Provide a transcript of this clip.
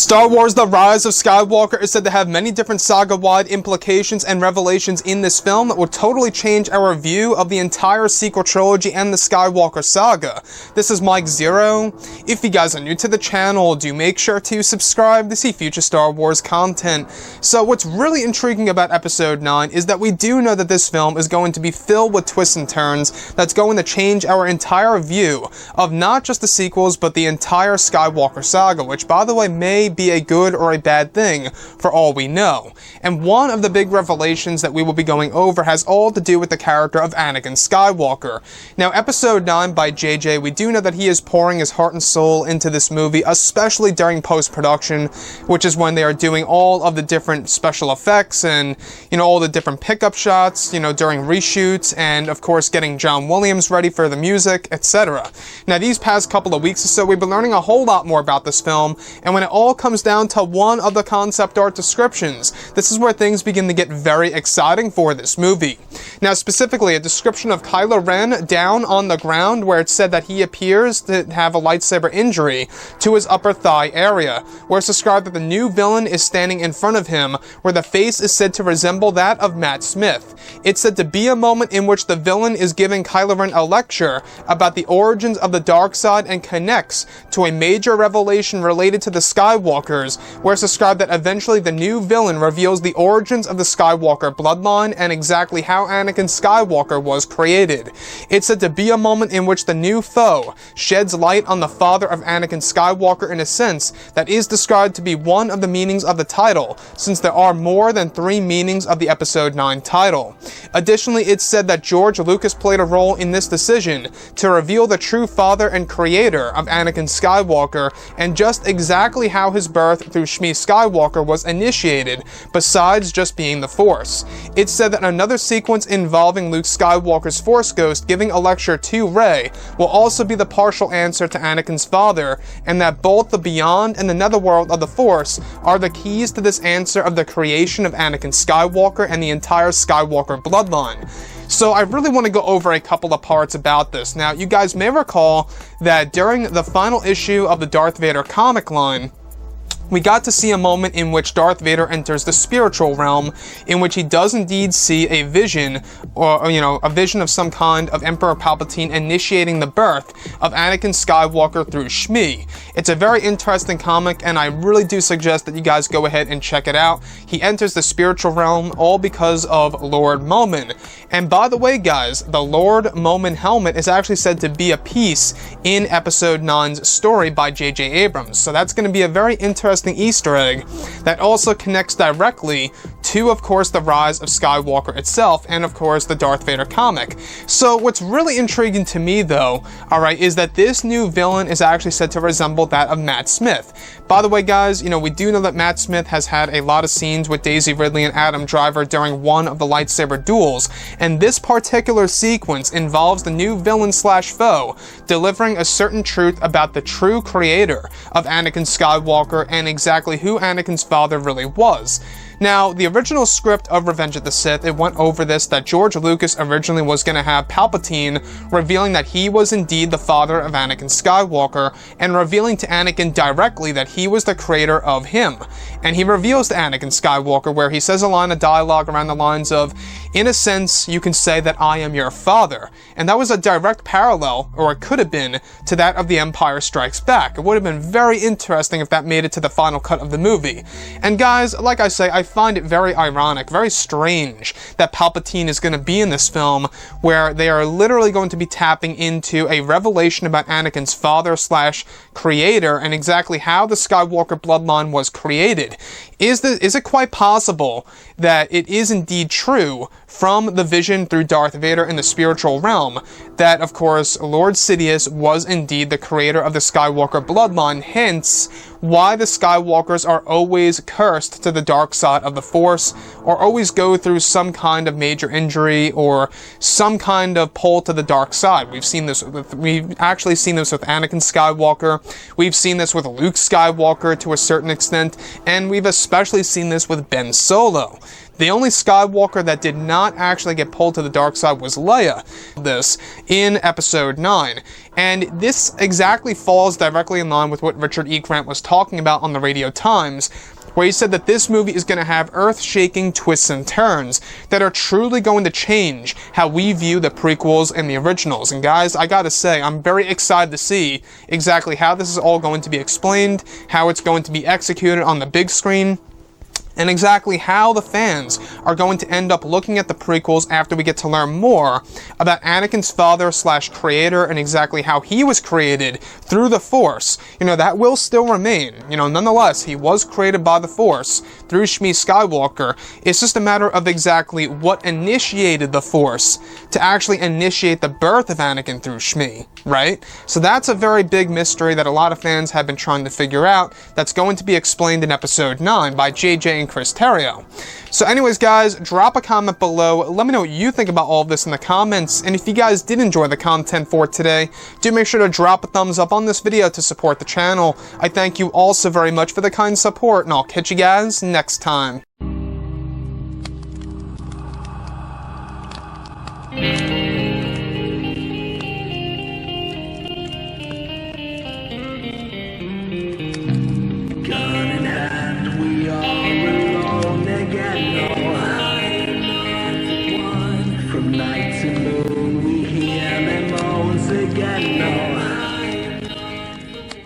Star Wars The Rise of Skywalker is said to have many different saga-wide implications and revelations in this film that will totally change our view of the entire sequel trilogy and the Skywalker saga. This is Mike Zero. If you guys are new to the channel, do make sure to subscribe to see future Star Wars content. So what's really intriguing about Episode 9 is that we do know that this film is going to be filled with twists and turns that's going to change our entire view of not just the sequels, but the entire Skywalker saga, which, by the way, may be a good or a bad thing for all we know. And one of the big revelations that we will be going over has all to do with the character of Anakin Skywalker. Now, Episode 9 by JJ, we do know that he is pouring his heart and soul into this movie, especially during post-production, which is when they are doing all of the different special effects and, all the different pickup shots, during reshoots, and of course getting John Williams ready for the music, etc. Now, these past couple of weeks or so, we've been learning a whole lot more about this film, and when it all comes down to one of the concept art descriptions, this is where things begin to get very exciting for this movie. Now, specifically, a description of Kylo Ren down on the ground, where it said that he appears to have a lightsaber injury to his upper thigh area, where it's described that the new villain is standing in front of him, where the face is said to resemble that of Matt Smith. It's said to be a moment in which the villain is giving Kylo Ren a lecture about the origins of the dark side and connects to a major revelation related to the Skywalkers, where it's described that eventually the new villain reveals the origins of the Skywalker bloodline and exactly how Anakin Skywalker was created. It's said to be a moment in which the new foe sheds light on the father of Anakin Skywalker in a sense that is described to be one of the meanings of the title, since there are more than 3 meanings of the Episode 9 title. Additionally, it's said that George Lucas played a role in this decision to reveal the true father and creator of Anakin Skywalker and just exactly how his birth through Shmi Skywalker was initiated, besides just being the Force. It's said that another sequence involving Luke Skywalker's Force Ghost giving a lecture to Rey will also be the partial answer to Anakin's father, and that both the Beyond and the Netherworld of the Force are the keys to this answer of the creation of Anakin Skywalker and the entire Skywalker bloodline. So I really want to go over a couple of parts about this. Now, you guys may recall that during the final issue of the Darth Vader comic line, we got to see a moment in which Darth Vader enters the spiritual realm, in which he does indeed see a vision, or a vision of some kind of Emperor Palpatine initiating the birth of Anakin Skywalker through Shmi. It's a very interesting comic, and I really do suggest that you guys go ahead and check it out. He enters the spiritual realm all because of Lord Momin. And by the way, guys, the Lord Momin helmet is actually said to be a piece in Episode 9's story by J.J. Abrams. So that's going to be a very interesting Easter egg that also connects directly to, of course, The Rise of Skywalker itself, and of course the Darth Vader comic. So what's really intriguing to me, though, alright, is that this new villain is actually said to resemble that of Matt Smith. By the way, guys, we do know that Matt Smith has had a lot of scenes with Daisy Ridley and Adam Driver during one of the lightsaber duels, and this particular sequence involves the new villain/foe delivering a certain truth about the true creator of Anakin Skywalker and exactly who Anakin's father really was. Now, the original script of Revenge of the Sith, it went over this, that George Lucas originally was going to have Palpatine revealing that he was indeed the father of Anakin Skywalker, and revealing to Anakin directly that he was the creator of him. And he reveals to Anakin Skywalker, where he says a line of dialogue around the lines of, "In a sense, you can say that I am your father." And that was a direct parallel, or it could have been, to that of The Empire Strikes Back. It would have been very interesting if that made it to the final cut of the movie. And guys, like I say, I find it very ironic, very strange that Palpatine is going to be in this film, where they are literally going to be tapping into a revelation about Anakin's father/creator and exactly how the Skywalker bloodline was created. Is it quite possible that it is indeed true from the vision through Darth Vader in the spiritual realm that, of course, Lord Sidious was indeed the creator of the Skywalker bloodline, hence why the Skywalkers are always cursed to the dark side of the Force, or always go through some kind of major injury or some kind of pull to the dark side. We've actually seen this with Anakin Skywalker, we've seen this with Luke Skywalker to a certain extent, and we've especially seen this with Ben Solo. The only Skywalker that did not actually get pulled to the dark side was Leia, this in Episode 9. And this exactly falls directly in line with what Richard E. Grant was talking about on the Radio Times, where he said that this movie is going to have earth-shaking twists and turns that are truly going to change how we view the prequels and the originals. And guys, I gotta say, I'm very excited to see exactly how this is all going to be explained, how it's going to be executed on the big screen, and exactly how the fans are going to end up looking at the prequels after we get to learn more about Anakin's father/creator and exactly how he was created through the Force. You know, that will still remain. You know, nonetheless, he was created by the Force through Shmi Skywalker. It's just a matter of exactly what initiated the Force to actually initiate the birth of Anakin through Shmi, right? So that's a very big mystery that a lot of fans have been trying to figure out that's going to be explained in Episode 9 by JJ and Chris Terrio. So anyways, guys, drop a comment below. Let me know what you think about all of this in the comments. And if you guys did enjoy the content for today, do make sure to drop a thumbs up on this video to support the channel. I thank you all so very much for the kind support, and I'll catch you guys next time.